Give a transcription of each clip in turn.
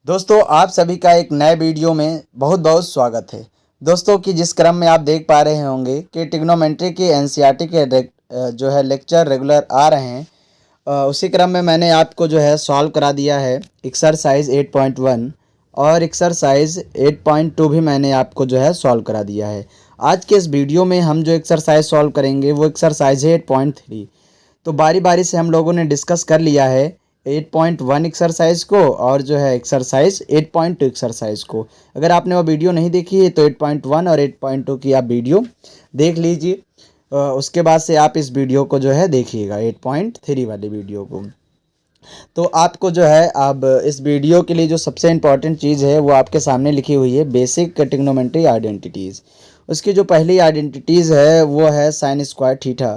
दोस्तों आप सभी का एक नए वीडियो में बहुत बहुत स्वागत है। दोस्तों कि जिस क्रम में आप देख पा रहे होंगे कि ट्रिग्नोमेट्री के एनसीईआरटी के जो है लेक्चर रेगुलर आ रहे हैं, उसी क्रम में मैंने आपको जो है सॉल्व करा दिया है एक्सरसाइज 8.1 और एक्सरसाइज 8.2 भी मैंने आपको जो है सॉल्व करा दिया है। आज के इस वीडियो में हम जो एक्सरसाइज सॉल्व करेंगे वो एक्सरसाइज है 8.3। तो बारी बारी से हम लोगों ने डिस्कस कर लिया है 8.1 एक्सरसाइज को और जो है एक्सरसाइज 8.2 एक्सरसाइज को। अगर आपने वो वीडियो नहीं देखी है तो 8.1 और 8.2 की आप वीडियो देख लीजिए। उसके बाद से आप इस वीडियो को जो है देखिएगा 8.3 वाली वीडियो को। तो आपको जो है अब इस वीडियो के लिए जो सबसे इम्पॉर्टेंट चीज़ है वो आपके सामने लिखी हुई है बेसिक ट्रिग्नोमेट्री आइडेंटिटीज़। उसकी जो पहली आइडेंटिटीज़ है वो है साइन स्क्वायर थीटा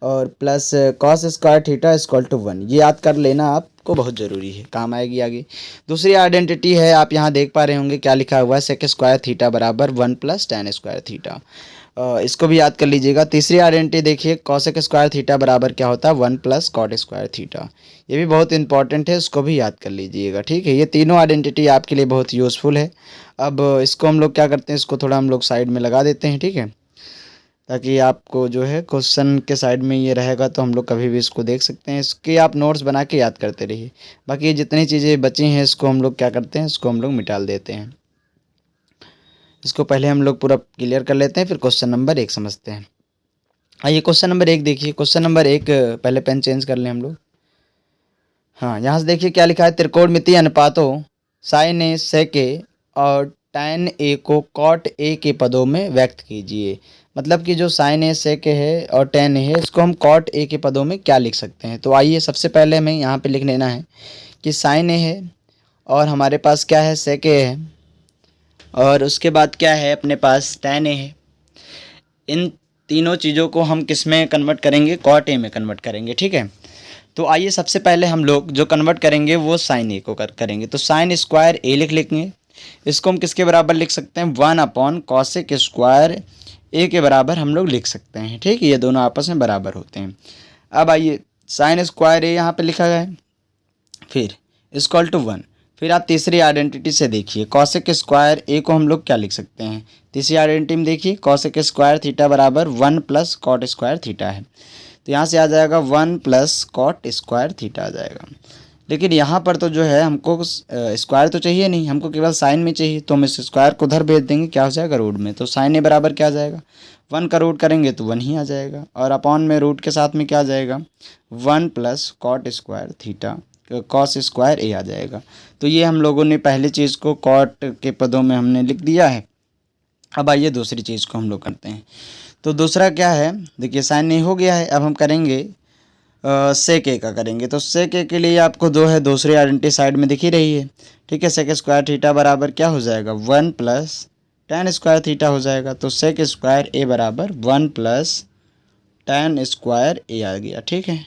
और plus cos square theta equal to 1। ये याद कर लेना आपको बहुत ज़रूरी है, काम आएगी आगे। दूसरी आइडेंटिटी है, आप यहाँ देख पा रहे होंगे क्या लिखा हुआ है, सेक स्क्वायर थीटा बराबर 1 प्लस tan स्क्वायर थीटा। इसको भी याद कर लीजिएगा। तीसरी आइडेंटिटी देखिए, कॉसेक स्क्वायर थीटा बराबर क्या होता है 1 प्लस कॉट स्क्वायर थीटा। ये भी बहुत इंपॉर्टेंट है, इसको भी याद कर लीजिएगा। ठीक है, ये तीनों आइडेंटिटी आपके लिए बहुत यूज़फुल है। अब इसको हम लोग क्या करते हैं, इसको थोड़ा हम लोग साइड में लगा देते हैं। ठीक है, ताकि आपको जो है क्वेश्चन के साइड में ये रहेगा तो हम लोग कभी भी इसको देख सकते हैं। इसके आप नोट्स बना के याद करते रहिए। बाकी जितनी चीज़ें बची हैं इसको हम लोग क्या करते हैं, इसको हम लोग मिटाल देते हैं। इसको पहले हम लोग पूरा क्लियर कर लेते हैं, फिर क्वेश्चन नंबर 1 समझते हैं। आइए क्वेश्चन नंबर 1 देखिए। क्वेश्चन नंबर 1, पहले पेन चेंज कर लें हम लोग। हाँ, यहाँ से देखिए क्या लिखा है, त्रिकोणमितीय अनुपातों साइन ए सेक ए और tan ए को cot ए के पदों में व्यक्त कीजिए। मतलब कि जो साइन ए सेक है और tan ए है, इसको हम cot ए के पदों में क्या लिख सकते हैं। तो आइए सबसे पहले हमें यहाँ पे लिख लेना है कि साइन ए है और हमारे पास क्या है, सेक ए है, और उसके बाद क्या है अपने पास tan ए है। इन तीनों चीज़ों को हम किस में कन्वर्ट करेंगे, cot ए में कन्वर्ट करेंगे। ठीक है, तो आइए सबसे पहले हम लोग जो कन्वर्ट करेंगे वो साइन ए को करेंगे। तो साइन स्क्वायर ए लिख लेंगे। इसको हम किसके बराबर लिख सकते हैं, 1 अपॉन कॉसेक स्क्वायर ए के बराबर हम लोग लिख सकते हैं। ठीक है, ये दोनों आपस में बराबर होते हैं। अब आइए साइन स्क्वायर ए यहाँ पे लिखा गया है, फिर इक्वल टू 1। फिर आप तीसरी आइडेंटिटी से देखिए, कॉसेक स्क्वायर ए को हम लोग क्या लिख सकते हैं। तीसरी आइडेंटिटी में देखिए, कॉसेक स्क्वायर थीटा बराबर 1 प्लस कॉट स्क्वायर थीटा है। तो यहाँ से आ जाएगा 1 प्लस कॉट स्क्वायर थीटा आ जाएगा। लेकिन यहाँ पर तो जो है हमको स्क्वायर तो चाहिए नहीं, हमको केवल साइन में चाहिए। तो हम इस स्क्वायर को उधर भेज देंगे, क्या हो जाएगा रूट में। तो साइन ए बराबर क्या आ जाएगा, 1 का रूट करेंगे तो 1 ही आ जाएगा, और अपॉन में रूट के साथ में क्या आ जाएगा 1 plus cot square theta cos square A आ जाएगा। तो ये हम लोगों ने पहली चीज़ को कॉट के पदों में हमने लिख दिया है। अब आइए दूसरी चीज़ को हम लोग करते हैं। तो दूसरा क्या है, देखिए साइन ए हो गया है। अब हम करेंगे सेक ए का करेंगे। तो सेक ए के लिए आपको दो है, दूसरी आइडेंटिटी साइड में दिख ही रही है। ठीक है, सेक स्क्वायर थीटा बराबर क्या हो जाएगा 1 प्लस tan स्क्वायर थीटा हो जाएगा। तो सेक स्क्वायर ए बराबर 1 प्लस tan स्क्वायर ए आ गया। ठीक है,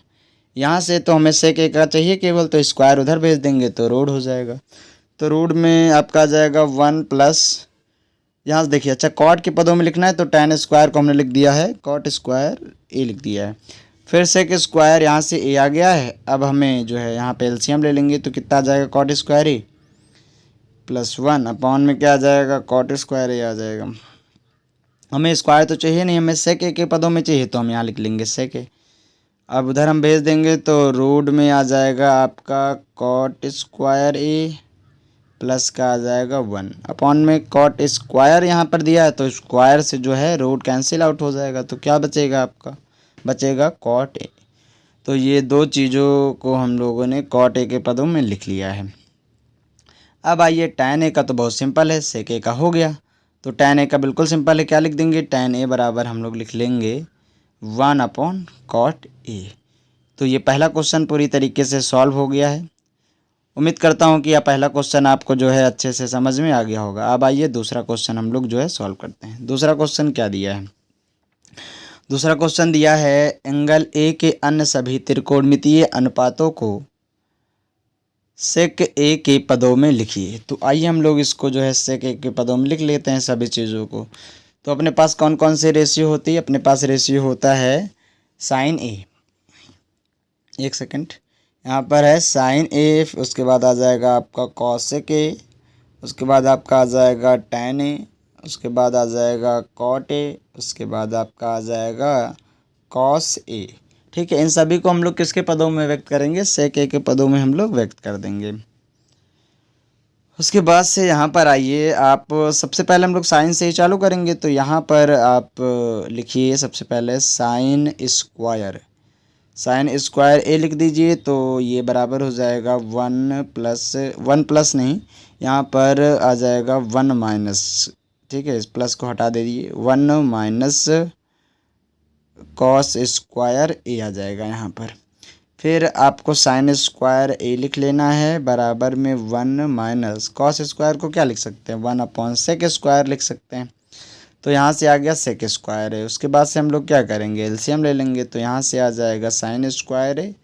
यहाँ से तो हमें सेक ए का चाहिए केवल, तो स्क्वायर उधर भेज देंगे तो रूट हो जाएगा। तो रूट में आपका आ जाएगा 1 प्लस, यहाँ से देखिए, अच्छा कॉट के पदों में लिखना है तो tan स्क्वायर को हमने लिख दिया है कॉट स्क्वायर ए लिख दिया है। फिर सेक स्क्वायर यहाँ से ए आ गया है। अब हमें जो है यहाँ पे एलसीएम ले लेंगे तो कितना आ जाएगा, कॉट स्क्वायर ए प्लस 1 अपॉन में क्या आ जाएगा, कॉट स्क्वायर ए आ जाएगा। हमें स्क्वायर तो चाहिए नहीं, हमें सेक ए के पदों में चाहिए, तो हम यहाँ लिख लेंगे सेक ए। अब उधर हम भेज देंगे तो रूट में आ जाएगा आपका कॉट स्क्वायर ए प्लस का आ जाएगा 1 अपॉन में कॉट स्क्वायर यहाँ पर दिया है तो स्क्वायर से जो है रूट कैंसिल आउट हो जाएगा। तो क्या बचेगा आपका, बचेगा कॉट ए। तो ये दो चीज़ों को हम लोगों ने कॉट ए के पदों में लिख लिया है। अब आइए tan ए का तो बहुत सिंपल है, सेक ए का हो गया। तो tan ए का बिल्कुल सिंपल है, क्या लिख देंगे, tan ए बराबर हम लोग लिख लेंगे 1 अपॉन कॉट ए। तो ये पहला क्वेश्चन पूरी तरीके से सॉल्व हो गया है। उम्मीद करता हूँ कि यह पहला क्वेश्चन आपको जो है अच्छे से समझ में आ गया होगा। अब आइए दूसरा क्वेश्चन हम लोग जो है सॉल्व करते हैं। दूसरा क्वेश्चन क्या दिया है, दूसरा क्वेश्चन दिया है एंगल ए के अन्य सभी त्रिकोणमितीय अनुपातों को सेक ए के पदों में लिखिए। तो आइए हम लोग इसको जो है सेक ए के पदों में लिख लेते हैं सभी चीज़ों को। तो अपने पास कौन कौन से रेशियो होती है, अपने पास रेशियो होता है साइन ए, एक सेकंड यहाँ पर है साइन ए, उसके बाद आ जाएगा आपका कॉसेक ए, उसके बाद आपका आ जाएगा टैन ए, उसके बाद आ जाएगा कॉट ए, उसके बाद आपका आ जाएगा कॉस ए। ठीक है, इन सभी को हम लोग किसके पदों में व्यक्त करेंगे, सेक ए के पदों में हम लोग व्यक्त कर देंगे। उसके बाद से यहाँ पर आइए आप, सबसे पहले हम लोग साइन से ही चालू करेंगे। तो यहाँ पर आप लिखिए सबसे पहले साइन स्क्वायर, साइन स्क्वायर ए लिख दीजिए। तो ये बराबर हो जाएगा 1 प्लस नहीं, यहाँ पर आ जाएगा 1 माइनस, ठीक है, इस प्लस को हटा दीजिए, 1 माइनस कॉस स्क्वायर ए आ जाएगा यहाँ पर। फिर आपको साइन स्क्वायर ए लिख लेना है बराबर में 1 माइनस कॉस स्क्वायर को क्या लिख सकते हैं, 1 अपॉन सेक स्क्वायर लिख सकते हैं। तो यहाँ से आ गया सेक स्क्वायर है। उसके बाद से हम लोग क्या करेंगे, एलसीएम ले लेंगे। तो यहाँ से आ जाएगा साइन स्क्वायर ए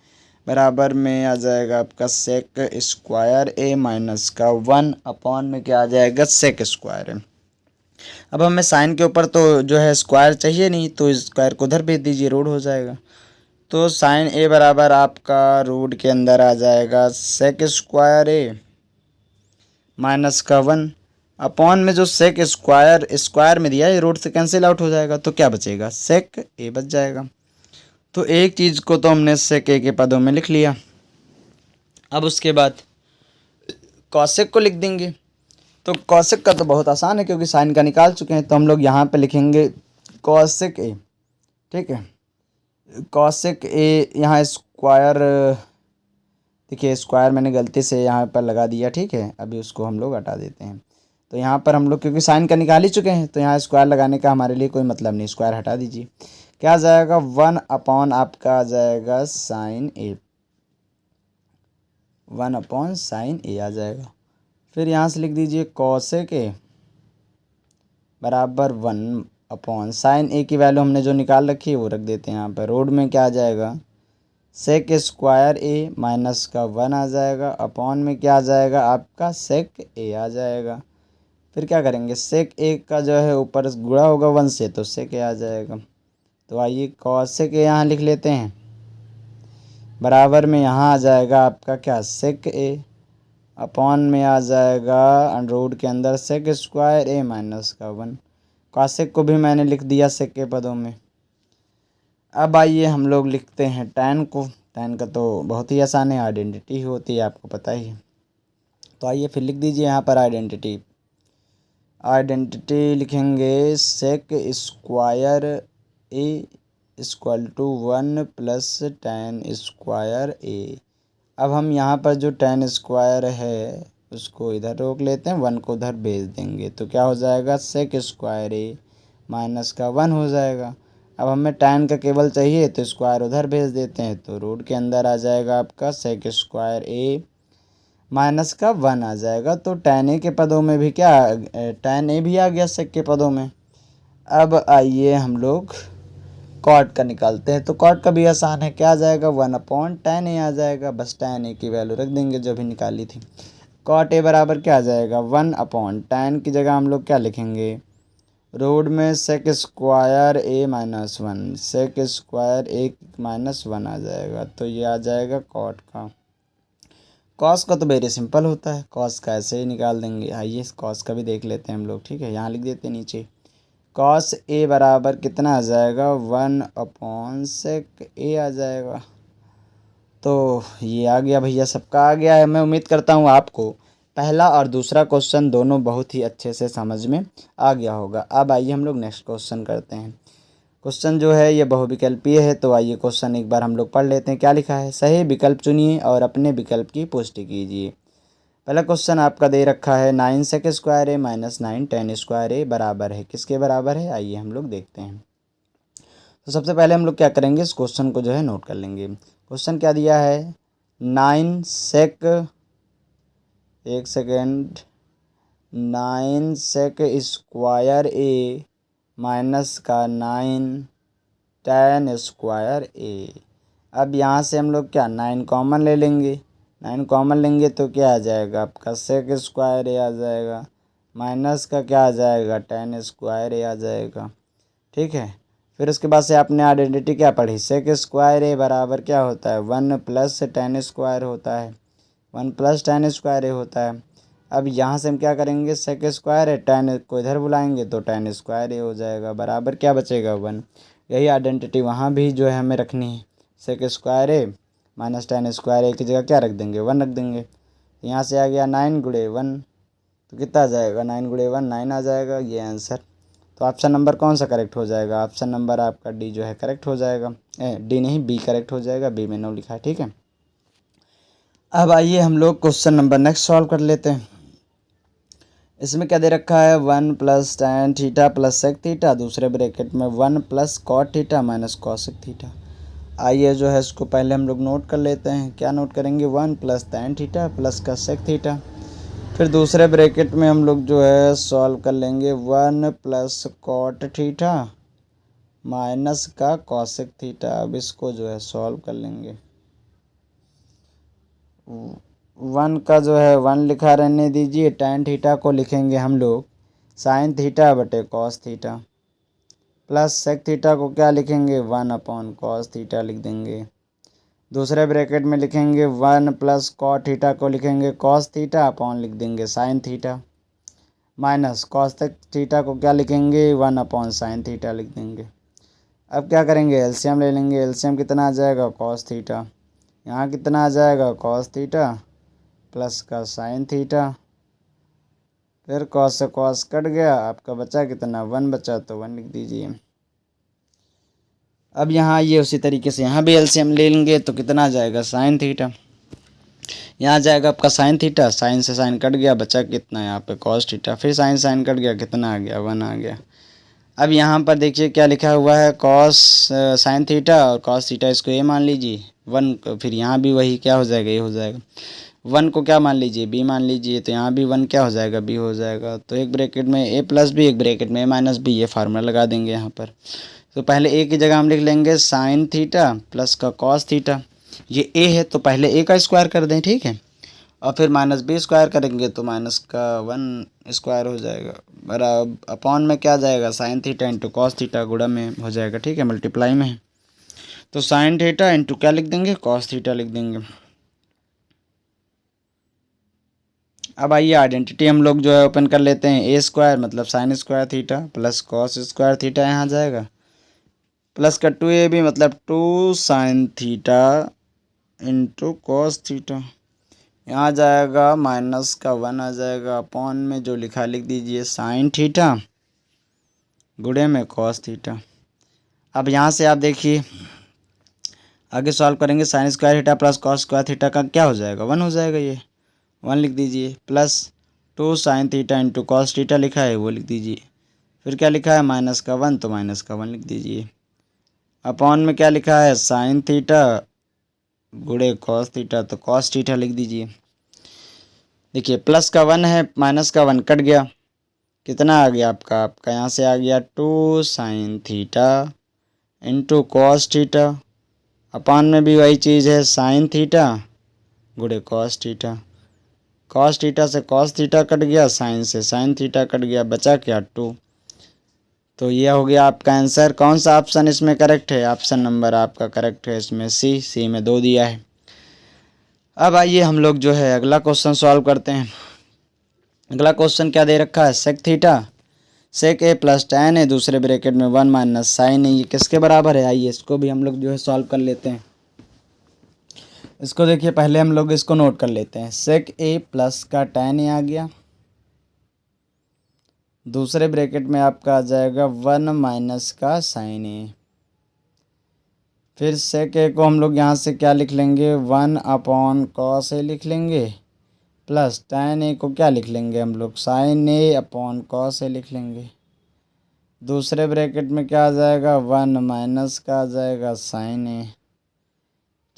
बराबर में आ जाएगा आपका सेक स्क्वायर ए माइनस का 1 अपॉन में क्या आ जाएगा, सेक स्क्वायर है। अब हमें साइन के ऊपर तो जो है स्क्वायर चाहिए नहीं, तो स्क्वायर को उधर भेज दीजिए, रूट हो जाएगा। तो साइन ए बराबर आपका रूट के अंदर आ जाएगा सेक स्क्वायर ए माइनस का 1 अपॉन में जो सेक स्क्वायर स्क्वायर में दिया है रूट से कैंसिल आउट हो जाएगा। तो क्या बचेगा, सेक ए बच जाएगा। तो एक चीज़ को तो हमने सेक ए के पदों में लिख लिया। अब उसके बाद कॉसेक को लिख देंगे। तो कॉसेक का तो बहुत आसान है क्योंकि साइन का निकाल चुके हैं। तो हम लोग यहाँ पे लिखेंगे कॉसेक ए, ठीक है, कॉसेक ए, यहाँ स्क्वायर, देखिए स्क्वायर मैंने गलती से यहाँ पर लगा दिया, ठीक है, अभी उसको हम लोग हटा देते हैं। तो यहाँ पर हम लोग क्योंकि साइन का निकाल ही चुके हैं तो यहाँ स्क्वायर लगाने का हमारे लिए कोई मतलब नहीं, स्क्वायर हटा दीजिए। क्या आ जाएगा, 1 अपॉन आपका आ जाएगा साइन ए, 1 अपॉन साइन ए आ जाएगा। फिर यहाँ से लिख दीजिए कॉसेक ए बराबर 1 अपॉन साइन ए की वैल्यू हमने जो निकाल रखी है वो रख देते हैं यहाँ पर। रूट में क्या आ जाएगा, सेक स्क्वायर ए माइनस का 1 आ जाएगा, अपॉन में क्या आ जाएगा आपका सेक ए आ जाएगा। फिर क्या करेंगे, सेक ए का जो है ऊपर गुणा होगा 1 से, तो सेक ए आ जाएगा। तो आइए कॉसेक ए यहाँ लिख लेते हैं बराबर में यहाँ आ जाएगा आपका क्या, सेक ए, अपॉन में आ जाएगा रूट के अंदर सेक स्क्वायर ए माइनस का 1। कॉसेक को भी मैंने लिख दिया सेक के पदों में। अब आइए हम लोग लिखते हैं टैन को। टैन का तो बहुत ही आसान है, आइडेंटिटी होती है, आपको पता ही है। तो आइए फिर लिख दीजिए यहाँ पर आइडेंटिटी। आइडेंटिटी लिखेंगे sec square A equal to 1 plus tan square A. अब हम यहाँ पर जो टैन स्क्वायर है उसको इधर रोक लेते हैं, 1 को उधर भेज देंगे। तो क्या हो जाएगा, सेक स्क्वायर ए माइनस का 1 हो जाएगा। अब हमें टैन का केवल चाहिए तो स्क्वायर उधर भेज देते हैं। तो रूट के अंदर आ जाएगा आपका सेक स्क्वायर ए माइनस का 1 आ जाएगा। तो टैन ए के पदों में भी क्या, टैन ए भी आ गया सेक के पदों में। अब आइए हम लोग कॉट का निकालते हैं। तो कॉट का भी आसान है, क्या आ जाएगा, 1 अपॉन टैन ए आ जाएगा। बस टैन ए की वैल्यू रख देंगे जो भी निकाली थी। कॉट ए बराबर क्या आ जाएगा, 1 अपॉन टैन की जगह हम लोग क्या लिखेंगे, रूट में सेक स्क्वायर ए माइनस 1, सेक स्क्वायर ए माइनस 1 आ जाएगा। तो ये आ जाएगा कॉट का। कॉस का तो वेरी सिंपल होता है, कॉस का ऐसे ही निकाल देंगे। आइए कॉस का भी देख लेते हैं हम लोग, ठीक है, यहाँ लिख देते हैं नीचे। कॉस ए बराबर कितना आ जाएगा, 1 अपॉन सेक ए आ जाएगा। तो ये आ गया भैया, सबका आ गया है। मैं उम्मीद करता हूँ आपको पहला और दूसरा क्वेश्चन दोनों बहुत ही अच्छे से समझ में आ गया होगा। अब आइए हम लोग नेक्स्ट क्वेश्चन करते हैं। क्वेश्चन जो है ये बहुविकल्पीय है। तो आइए क्वेश्चन एक बार हम लोग पढ़ लेते हैं। क्या लिखा है, सही विकल्प चुनिए और अपने विकल्प की पुष्टि कीजिए। पहला क्वेश्चन आपका दे रखा है 9 सेक स्क्वायर ए माइनस 9 टैन स्क्वायर ए बराबर है, किसके बराबर है, आइए हम लोग देखते हैं। तो सबसे पहले हम लोग क्या करेंगे, इस क्वेश्चन को जो है नोट कर लेंगे। क्वेश्चन क्या दिया है, 9 सेक, एक सेकेंड, 9 सेक स्क्वायर ए माइनस का 9 टैन स्क्वायर ए। अब यहाँ से हम लोग क्या 9 कॉमन ले लेंगे। 9 कॉमन लेंगे तो क्या आ जाएगा आपका, सेक स्क्वायर ए आ जाएगा, माइनस का क्या आ जाएगा, टैन स्क्वायर ए आ जाएगा। ठीक है, फिर उसके बाद से आपने आइडेंटिटी क्या पढ़ी, सेक स्क्वायर ए बराबर क्या होता है 1 प्लस टेन स्क्वायर होता है, 1 प्लस टेन स्क्वायर ए होता है। अब यहाँ से हम क्या करेंगे, सेक स्क्वायर है, टेन को इधर बुलाएंगे तो टेन स्क्वायर ए हो जाएगा, बराबर क्या बचेगा 1। यही आइडेंटिटी वहाँ भी जो है हमें रखनी है, सेक स्क्वायर ए माइनस टेन स्क्वायर ए की जगह क्या रख देंगे 1 रख देंगे। यहाँ से आ गया 9 गुणे 1 तो कितना आ जाएगा 9 गुणे 1 9 आ जाएगा, ये आंसर। तो ऑप्शन नंबर कौन सा करेक्ट हो जाएगा, ऑप्शन नंबर आपका डी जो है करेक्ट हो जाएगा, डी नहीं बी करेक्ट हो जाएगा, बी में 9 लिखा है, ठीक है। अब आइए हम लोग क्वेश्चन नंबर नेक्स्ट सॉल्व कर लेते हैं। इसमें क्या दे रखा है 1 plus tan theta plus sec theta, दूसरे ब्रैकेट में 1 plus cot theta minus cosec theta. आइए जो है इसको पहले हम लोग नोट कर लेते हैं। क्या नोट करेंगे 1 प्लस tan थीटा प्लस का सेक थीटा, फिर दूसरे ब्रैकेट में हम लोग जो है सॉल्व कर लेंगे 1 प्लस कॉट थीटा माइनस का कॉसेक थीटा। अब इसको जो है सॉल्व कर लेंगे। 1 का जो है 1 लिखा रहने दीजिए, tan थीटा को लिखेंगे हम लोग साइन थीटा बटे cos theta, plus sec theta को क्या लिखेंगे 1 अपॉन कॉस थीटा लिख देंगे। दूसरे ब्रैकेट में लिखेंगे 1 प्लस कॉट थीटा को लिखेंगे कॉस थीटा अपॉन लिख देंगे sign theta, minus cos theta को क्या लिखेंगे 1 अपॉन साइन थीटा लिख देंगे। अब क्या करेंगे एलसीएम ले लेंगे। एलसीएम कितना आ जाएगा कॉस थीटा, यहाँ कितना आ जाएगा कॉस थीटा प्लस का साइन थीटा, फिर कॉस से कॉस कट गया, आपका बचा कितना 1 बचा तो 1 लिख दीजिए। अब यहाँ ये उसी तरीके से यहाँ भी एलसीएम ले लेंगे तो कितना आ जाएगा साइन थीटा, यहाँ जाएगा आपका साइन थीटा, साइन से साइन कट गया, बचा कितना यहाँ पे कॉस थीटा, फिर साइन साइन कट गया, कितना आ गया 1 आ गया। अब यहाँ पर देखिए क्या लिखा हुआ है कॉस साइन थीटा और कॉस थीटा, इसको ए मान लीजिए 1, फिर यहाँ भी वही क्या हो जाएगा ये हो जाएगा, 1 को क्या मान लीजिए बी मान लीजिए, तो यहाँ भी 1 क्या हो जाएगा बी हो जाएगा। तो एक ब्रैकेट में ए प्लस बी, एक ब्रैकेट में ए माइनस बी, ये फार्मूला लगा देंगे यहाँ पर। तो पहले ए की जगह हम लिख लेंगे साइन थीटा प्लस का कॉस थीटा, ये ए है तो पहले ए का स्क्वायर कर दें, ठीक है, और फिर माइनस बी स्क्वायर करेंगे तो माइनस का 1 स्क्वायर हो जाएगा, बराबर अपॉन में क्या जाएगा sine theta into cos theta, गुणा में हो जाएगा, ठीक है, मल्टीप्लाई में है तो साइन थीटा इंटू क्या लिख देंगे कॉस थीटा लिख देंगे। अब आइए आइडेंटिटी हम लोग जो है ओपन कर लेते हैं। ए स्क्वायर मतलब sign square theta plus cos square theta यहाँ जाएगा, प्लस का 2ab मतलब 2 sine theta into cos theta, यहाँ जाएगा माइनस का 1 आ जाएगा, अपॉन में जो लिखा लिख दीजिए साइन थीटा गुणे में कॉस थीटा। अब यहाँ से आप देखिए आगे सॉल्व करेंगे, sign square theta plus cos square theta का क्या हो जाएगा 1 हो जाएगा, ये 1 लिख दीजिए, plus 2 sine theta into cos theta लिखा है वो लिख दीजिए, फिर क्या लिखा है माइनस का 1 तो माइनस का 1 लिख दीजिए, अपॉन में क्या लिखा है साइन थीटा गुणे कॉस थीटा तो कॉस थीटा लिख दीजिए। देखिए प्लस का 1 है, माइनस का 1 कट गया, कितना आ गया आपका यहाँ से आ गया 2 sine theta into cos theta, upon में भी वही चीज़ है साइन थीटा गुणे कॉस थीटा, कॉस थीटा से कॉस थीटा कट गया, साइन से साइन थीटा कट गया, बचा क्या 2। तो ये हो गया आपका आंसर। कौन सा ऑप्शन इसमें करेक्ट है, ऑप्शन नंबर आपका करेक्ट है इसमें सी में 2 दिया है। अब आइए हम लोग जो है अगला क्वेश्चन सॉल्व करते हैं। अगला क्वेश्चन क्या दे रखा है सेक थीटा सेक ए प्लस tan है, दूसरे ब्रैकेट में 1 माइनस साइन है, ये किसके बराबर है। आइए इसको भी हम लोग जो है सॉल्व कर लेते हैं। इसको देखिए पहले हम लोग इसको नोट कर लेते हैं, सेक ए प्लस का tan ए आ गया, दूसरे ब्रैकेट में आपका आ जाएगा 1 माइनस का साइन ए, फिर सेक ए को हम लोग यहाँ से क्या लिख लेंगे 1 अपॉन कॉस ए लिख लेंगे, प्लस tan ए को क्या लिख लेंगे हम लोग sign A upon cos A लिख लेंगे, दूसरे ब्रैकेट में क्या आ जाएगा 1 माइनस का आ जाएगा साइन ए,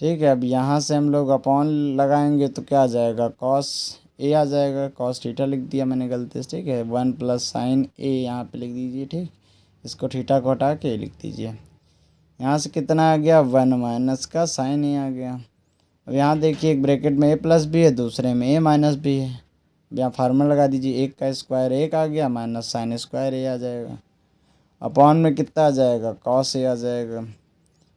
ठीक है। अब यहाँ से हम लोग अपॉन लगाएंगे तो क्या आ जाएगा कॉस ए आ जाएगा, कॉस थीटा लिख दिया मैंने गलती से, ठीक है, 1 प्लस साइन ए यहाँ पे लिख दीजिए, ठीक, इसको थीटा को हटा के लिख दीजिए। यहाँ से कितना आ गया 1 माइनस का साइन ए आ गया। अब यहाँ देखिए एक ब्रैकेट में ए प्लस बी है, दूसरे में ए माइनस बी है, अब यहाँ फार्मूला लगा दीजिए, 1 का स्क्वायर 1 आ गया माइनस साइन स्क्वायर ए आ जाएगा, अपॉन में कितना आ जाएगा, कॉस ए आ जाएगा।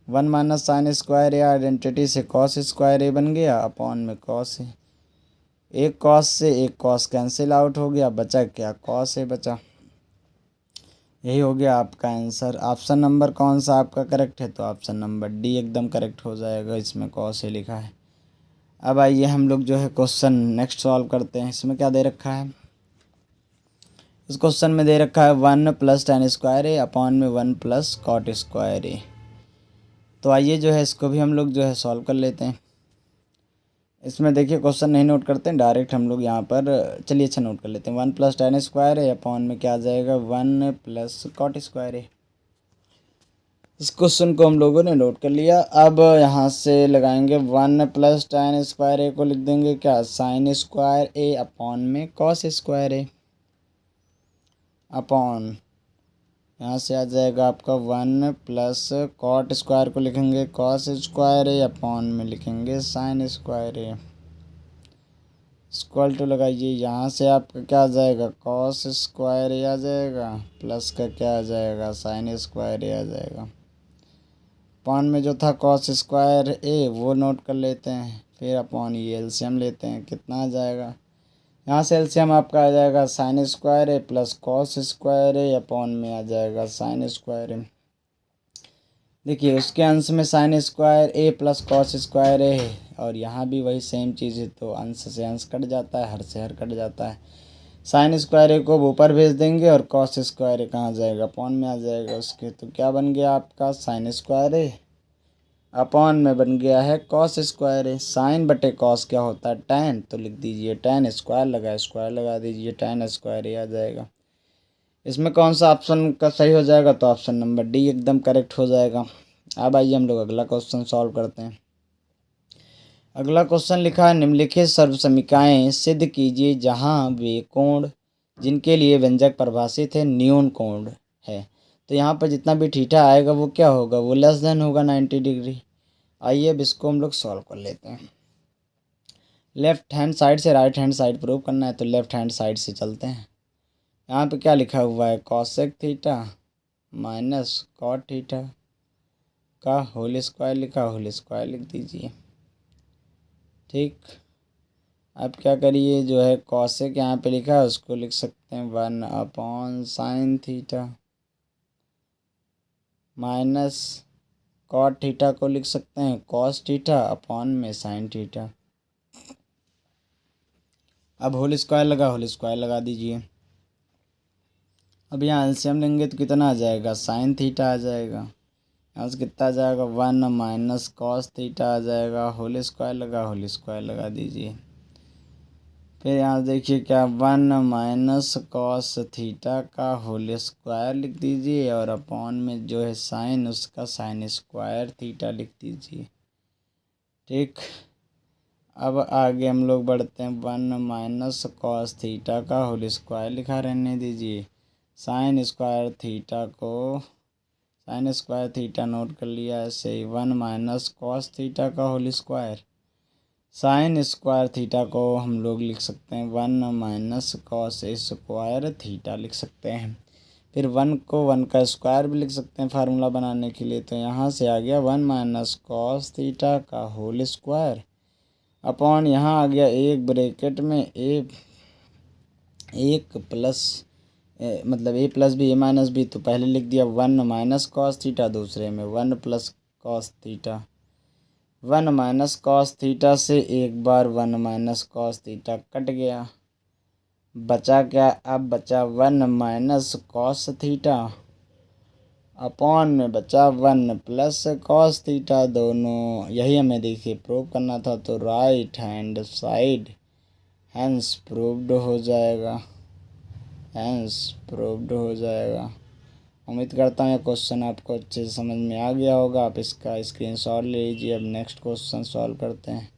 1 माइनस साइन स्क्वायर ए आइडेंटिटी से कॉस स्क्वायर ए बन गया, अपॉन में कॉस ए। एक कॉस से एक कॉस कैंसिल आउट हो गया, बचा क्या, कॉस ए बचा। यही हो गया आपका आंसर। ऑप्शन नंबर कौन सा आपका करेक्ट है, तो ऑप्शन नंबर डी एकदम करेक्ट हो जाएगा, इसमें कॉस ए लिखा है। अब आइए हम लोग जो है क्वेश्चन नेक्स्ट सॉल्व करते हैं। इसमें क्या दे रखा है, इस क्वेश्चन में दे रखा है 1 प्लस tan स्क्वायर ए अपॉन में 1 प्लस कॉट स्क्वायर ए। तो आइए जो है इसको भी हम लोग जो है सॉल्व कर लेते हैं। इसमें देखिए क्वेश्चन नहीं नोट करते हैं, डायरेक्ट हम लोग यहाँ पर चलिए अच्छा नोट कर लेते हैं। 1 प्लस tan स्क्वायर ए अपॉन में क्या आ जाएगा, 1 प्लस कॉट स्क्वायर ए। इस क्वेश्चन को हम लोगों ने नोट कर लिया। अब यहाँ से लगाएंगे 1 प्लस tan स्क्वायर ए को लिख देंगे क्या, साइन स्क्वायर ए अपॉन में कॉस स्क्वायर ए, अपॉन यहाँ से आ जाएगा आपका 1 प्लस कॉट स्क्वायर को लिखेंगे कॉस स्क्वायर ए अपॉन में लिखेंगे sine square A. Equal to लगाइए, यहाँ से आपका क्या आ जाएगा, कॉस स्क्वायर ए आ जाएगा, प्लस का क्या आ जाएगा, साइन स्क्वायर ए आ जाएगा। अपॉन में जो था कॉस स्क्वायर ए वो नोट कर लेते हैं, फिर अपॉन ये एलसीएम लेते हैं, कितना आ जाएगा, यहाँ से एलसीएम आपका आ जाएगा साइन स्क्वायर ए प्लस कॉस स्क्वायर ए अपॉन में आ जाएगा साइन स्क्वायर ए। देखिए उसके अंश में साइन स्क्वायर ए प्लस कॉस स्क्वायर ए है, और यहाँ भी वही सेम चीज़ है, तो अंश से अंश कट जाता है, हर से हर कट जाता है। साइन स्क्वायर ए को ऊपर भेज देंगे और कॉस स्क्वायर ए कहाँ जाएगा, अपॉन में आ जाएगा उसके। तो क्या बन गया आपका, साइन स्क्वायर ए अपॉन में बन गया है कॉस स्क्वायर ए। साइन बटे कॉस क्या होता है, टैन, तो लिख दीजिए टैन, स्क्वायर लगा दीजिए, टैन स्क्वायर ए आ जाएगा। इसमें कौन सा ऑप्शन का सही हो जाएगा, तो ऑप्शन नंबर डी एकदम करेक्ट हो जाएगा। अब आइए हम लोग अगला क्वेश्चन सॉल्व करते हैं। अगला क्वेश्चन लिखा है, निम्नलिखित सर्वसमीकाएँ सिद्ध कीजिए जहाँ वे कोण जिनके लिए व्यंजक परिभाषित है न्यून कोण है। तो यहाँ पर जितना भी थीटा आएगा वो क्या होगा, वो लेस देन होगा 90 डिग्री। आइए अब इसको हम लोग सॉल्व कर लेते हैं। लेफ्ट हैंड साइड से राइट हैंड साइड प्रूव करना है, तो लेफ्ट हैंड साइड से चलते हैं। यहाँ पे क्या लिखा हुआ है, cosec theta minus cot theta का होल स्क्वायर लिखा, होल स्क्वायर लिख दीजिए। ठीक, अब क्या करिए, जो है कॉसेक यहाँ पे लिखा है उसको लिख सकते हैं 1 upon sine theta, minus cot theta को लिख सकते हैं कॉस थीटा अपॉन में साइन थीटा। अब होल स्क्वायर लगा दीजिए। अब यहाँ एलसीएम लेंगे तो कितना आ जाएगा, साइन थीटा आ जाएगा, यहाँ से कितना आ जाएगा 1 माइनस कॉस थीटा आ जाएगा, होल स्क्वायर लगा दीजिए। फिर यहाँ देखिए क्या, 1 माइनस कॉस थीटा का होल स्क्वायर लिख दीजिए, और अपॉन में जो है साइन उसका साइन स्क्वायर थीटा लिख दीजिए। ठीक, अब आगे हम लोग बढ़ते हैं। 1 माइनस कॉस थीटा का होल स्क्वायर लिखा रहने दीजिए, साइन स्क्वायर थीटा नोट कर लिया ऐसे ही। 1 माइनस कॉस थीटा का whole square, sine square theta को हम लोग लिख सकते हैं 1 माइनस कॉस स्क्वायर थीटा लिख सकते हैं। फिर 1 को 1 का स्क्वायर भी लिख सकते हैं फार्मूला बनाने के लिए, तो यहाँ से आ गया 1 माइनस कॉस थीटा का होल स्क्वायर अपॉन यहाँ आ गया एक ब्रैकेट में एक प्लस मतलब ए प्लस बी ए माइनस बी, तो पहले लिख दिया 1 माइनस कॉस थीटा, दूसरे में 1 plus cos theta. 1 minus cos theta से एक बार 1 माइनस कॉस थीटा कट गया, बचा क्या, अब बचा 1 माइनस कॉस थीटा अपॉन में बचा 1 प्लस कॉस थीटा, दोनों यही हमें देखिए प्रूव करना था, तो right hand side hence proved हो जाएगा। उम्मीद करता हूँ ये क्वेश्चन आपको अच्छे से समझ में आ गया होगा। आप इसका स्क्रीनशॉट ले लीजिए। अब नेक्स्ट क्वेश्चन सॉल्व करते हैं।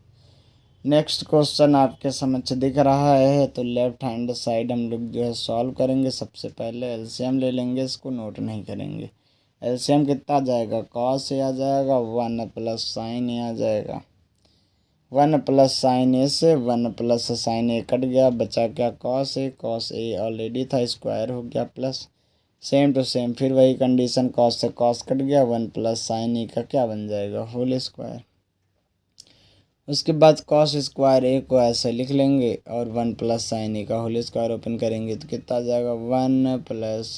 नेक्स्ट क्वेश्चन आपके समझ दिख रहा है, तो लेफ्ट हैंड साइड हम लोग जो है सॉल्व करेंगे। सबसे पहले एलसीएम ले लेंगे, इसको नोट नहीं करेंगे। एलसीएम कितना आ जाएगा, कॉस ए आ जाएगा, 1 प्लस साइन ए आ जाएगा। 1 प्लस साइन ए से 1 प्लस साइन ए कट गया, बचा क्या, कॉस ए ऑलरेडी था, स्क्वायर हो गया, प्लस सेम टू सेम फिर वही कंडीशन, कॉस से कॉस कट गया, 1 प्लस साइन ए का क्या बन जाएगा, होल स्क्वायर। उसके बाद कॉस स्क्वायर ए को ऐसे लिख लेंगे और 1 प्लस साइन ए का होल स्क्वायर ओपन करेंगे तो कितना आ जाएगा, 1 प्लस